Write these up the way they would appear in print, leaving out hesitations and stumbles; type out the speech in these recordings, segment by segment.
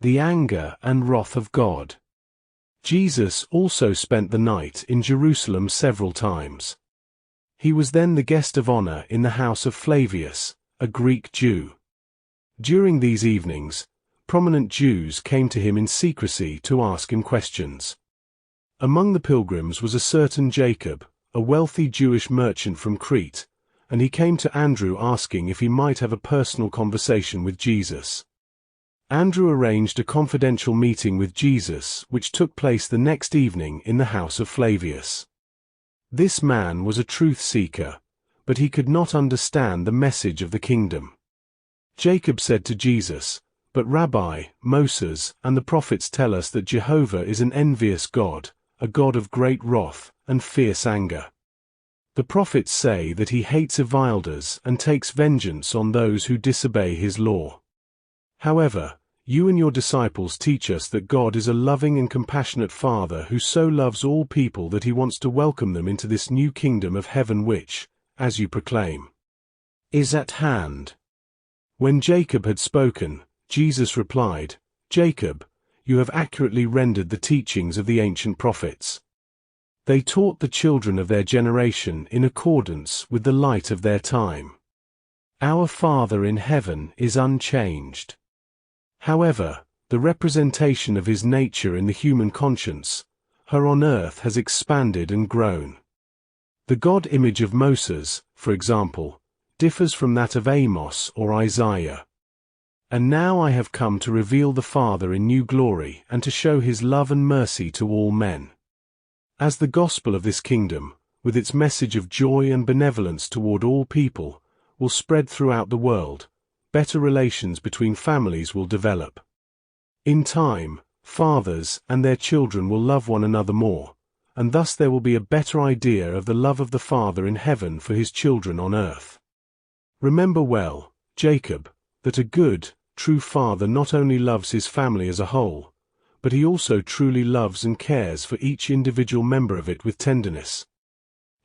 The anger and wrath of God. Jesus also spent the night in Jerusalem several times. He was then the guest of honor in the house of Flavius, a Greek Jew. During these evenings, prominent Jews came to him in secrecy to ask him questions. Among the pilgrims was a certain Jacob, a wealthy Jewish merchant from Crete, and he came to Andrew asking if he might have a personal conversation with Jesus. Andrew arranged a confidential meeting with Jesus which took place the next evening in the house of Flavius. This man was a truth seeker, but he could not understand the message of the kingdom. Jacob said to Jesus, "But Rabbi, Moses and the prophets tell us that Jehovah is an envious God, a God of great wrath and fierce anger. The prophets say that he hates evildoers and takes vengeance on those who disobey his law. However, you and your disciples teach us that God is a loving and compassionate Father who so loves all people that he wants to welcome them into this new kingdom of heaven which, as you proclaim, is at hand." When Jacob had spoken, Jesus replied, "Jacob, you have accurately rendered the teachings of the ancient prophets. They taught the children of their generation in accordance with the light of their time. Our Father in heaven is unchanged. However, the representation of his nature in the human conscience, her on earth has expanded and grown. The God image of Moses, for example, differs from that of Amos or Isaiah. And now I have come to reveal the Father in new glory and to show his love and mercy to all men. As the gospel of this kingdom, with its message of joy and benevolence toward all people, will spread throughout the world, better relations between families will develop. In time, fathers and their children will love one another more, and thus there will be a better idea of the love of the Father in heaven for his children on earth. Remember well, Jacob, that a good, true father not only loves his family as a whole, but he also truly loves and cares for each individual member of it with tenderness."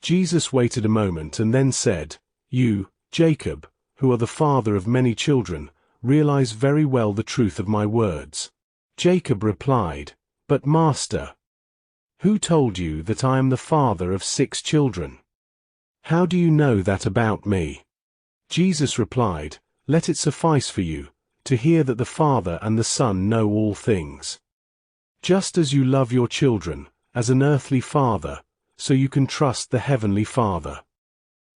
Jesus waited a moment and then said, "You, Jacob, who are the father of many children, realize very well the truth of my words." Jacob replied, "But Master, who told you that I am the father of 6 children? How do you know that about me?" Jesus replied, "Let it suffice for you to hear that the Father and the Son know all things. Just as you love your children, as an earthly father, so you can trust the heavenly Father.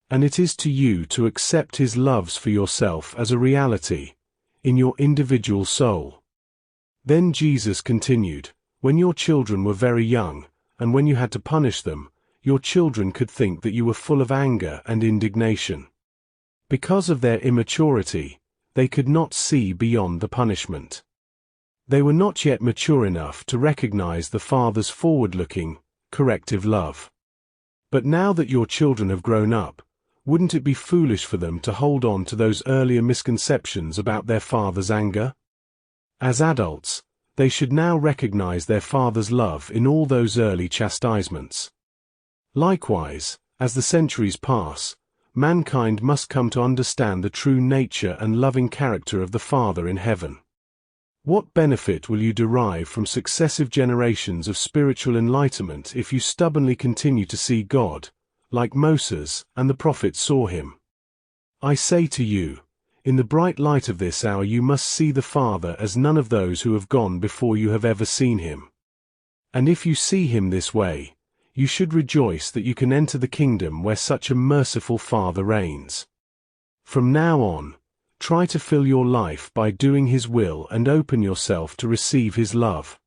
And it is to you to accept his loves for yourself as a reality, in your individual soul." Then Jesus continued, "When your children were very young, and when you had to punish them, your children could think that you were full of anger and indignation. Because of their immaturity, they could not see beyond the punishment. They were not yet mature enough to recognize the Father's forward-looking, corrective love. But now that your children have grown up, wouldn't it be foolish for them to hold on to those earlier misconceptions about their Father's anger? As adults, they should now recognize their Father's love in all those early chastisements. Likewise, as the centuries pass, mankind must come to understand the true nature and loving character of the Father in heaven. What benefit will you derive from successive generations of spiritual enlightenment if you stubbornly continue to see God, like Moses and the prophets saw him? I say to you, in the bright light of this hour you must see the Father as none of those who have gone before you have ever seen him. And if you see him this way, you should rejoice that you can enter the kingdom where such a merciful Father reigns. From now on, try to fill your life by doing his will and open yourself to receive his love.